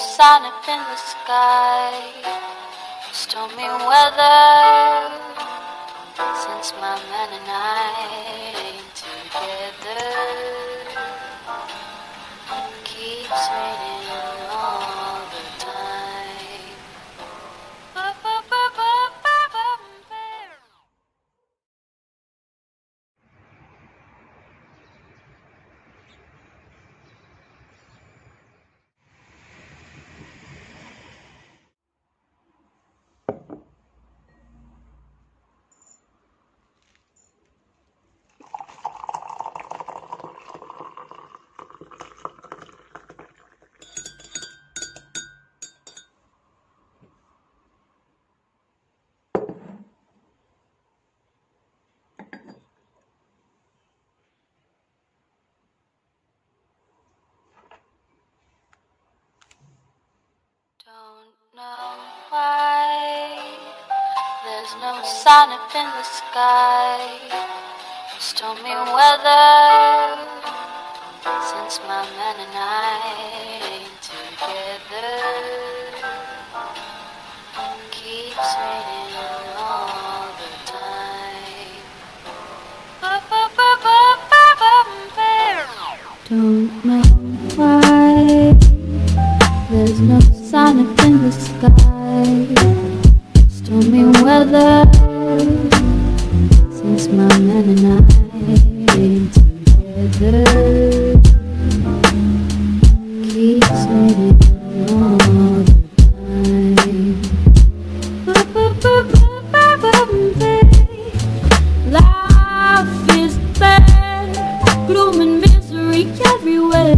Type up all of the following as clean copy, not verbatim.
sun up in the sky, stormy weather, since my man and I ain't together. Keeps raining all the time. Don't know why there's no sun up in the sky, stormy weather, since my man and I ain't together. Keeps raining all the time. Don't know why there's no sun up in the sky, stormy weather, since my man and I ain't together. Keeps raining all the time. Life is bad, gloom and misery everywhere.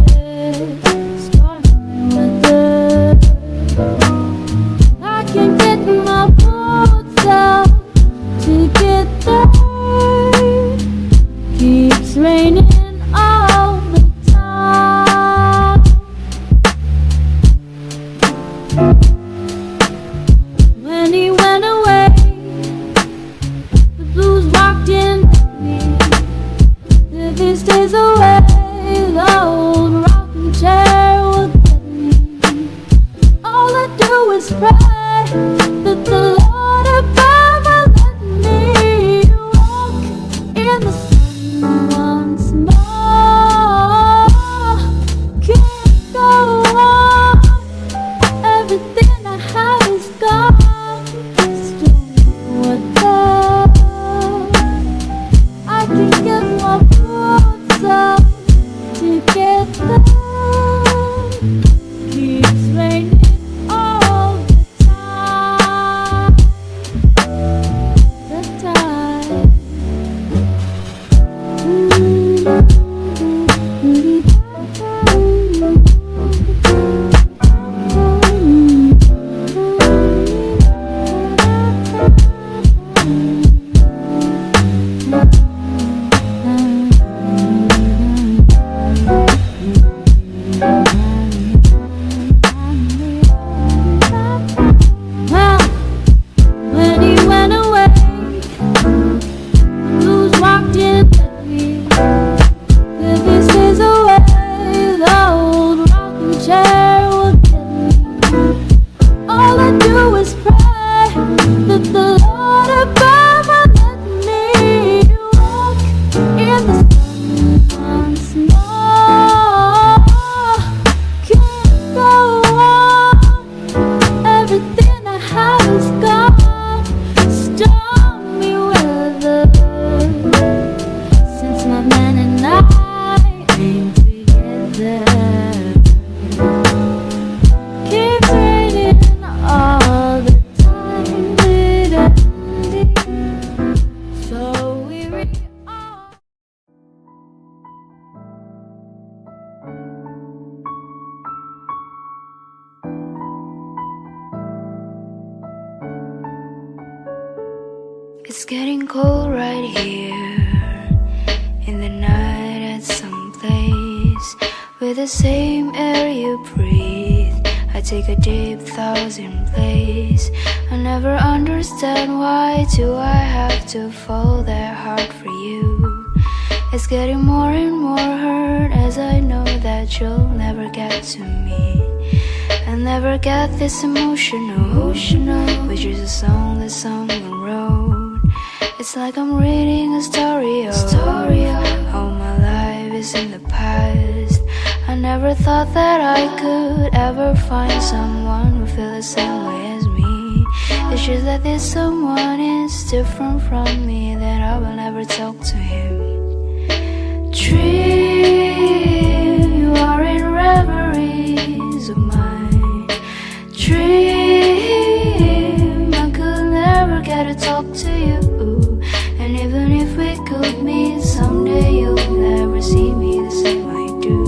It's getting cold right here in the night at some place with the same air you breathe. I take a deep thought in place. I never understand why do I have to fall that hard for you. It's getting more and more hurt as I know that you'll never get to me. And never get this emotional, which is a song that someone wrote. It's like I'm reading a story of how my life is in the past. I never thought that I could ever find someone who feels the same way as me. It's just that this someone is different from me, that I will never talk to him. Dream, you are in reveries of mine. Dream, I could never get to talk to you. And even if we could meet someday, you'll never see me the same I do.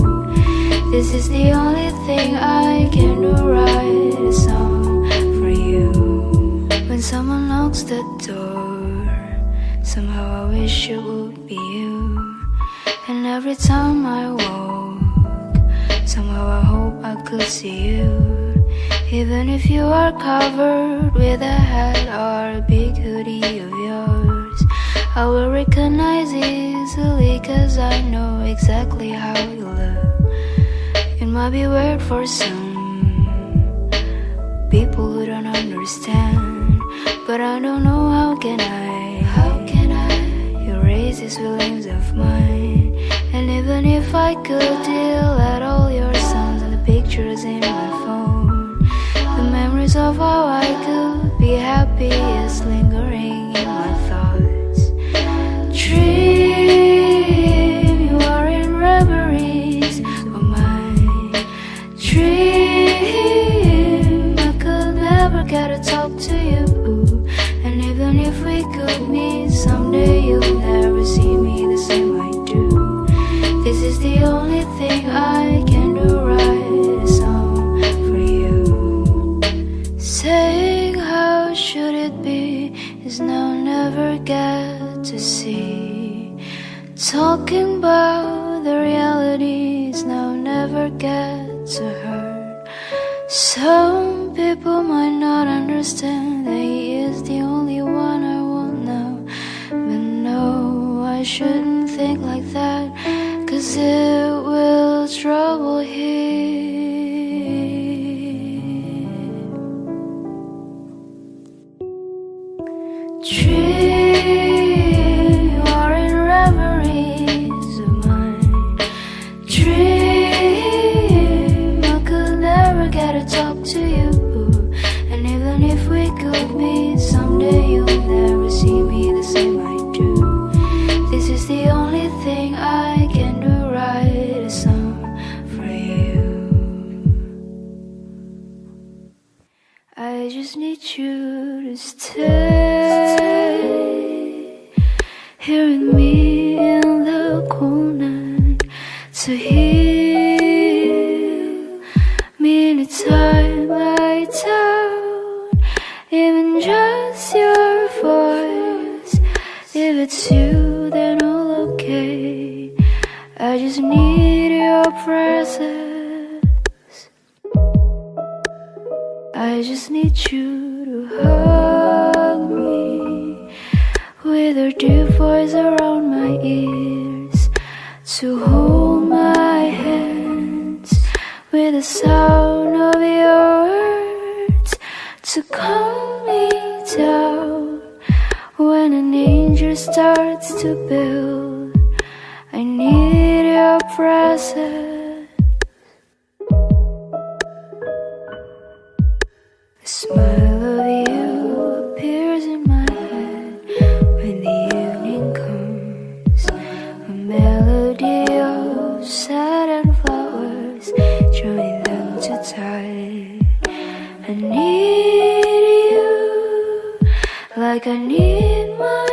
This is the only thing I can do, write a song for you. When someone knocks the door, somehow I wish it would be you. And every time I walk, somehow I hope I could see you. Even if you are covered with a hat or a big hoodie of yours, I will recognize easily, 'cause I know exactly how you look. It might be weird for some people who don't understand, but I don't know how can I erase these feelings of mine. And even if I could delete all your songs and the pictures in my phone, the memories of how I could be happy is lingering in my thoughts. Dream, you are in reveries of mine. Dream, I could never get to talk to you. And even if we could meet someday, you'll never see me the same I do. This is the only thing I can do, write a song for you. Saying how should it be is now never get to see. Talking about the reality is now never get to hurt. Some people might not understand that he is the only one I want now. But no, I shouldn't think like that, 'cause it will trouble him. Dream, you are in reveries of mine. Dream, I could never get to talk to you. And even if we could meet someday, you'll never see me the same I do. This is the only thing I can do, write a song for you. I just need you to stay here with me in the cool night, to heal me anytime I doubt, even just your voice. If it's you, then all okay. I just need your presence. I just need you to hug me with your deep voice around my ears, to hold my hands with the sound of your words, to calm me down when an angel starts to build. I need your presence. The smile of you appears in my head when the evening comes. A melody of sad and flowers, join them to tie. I need you like I need my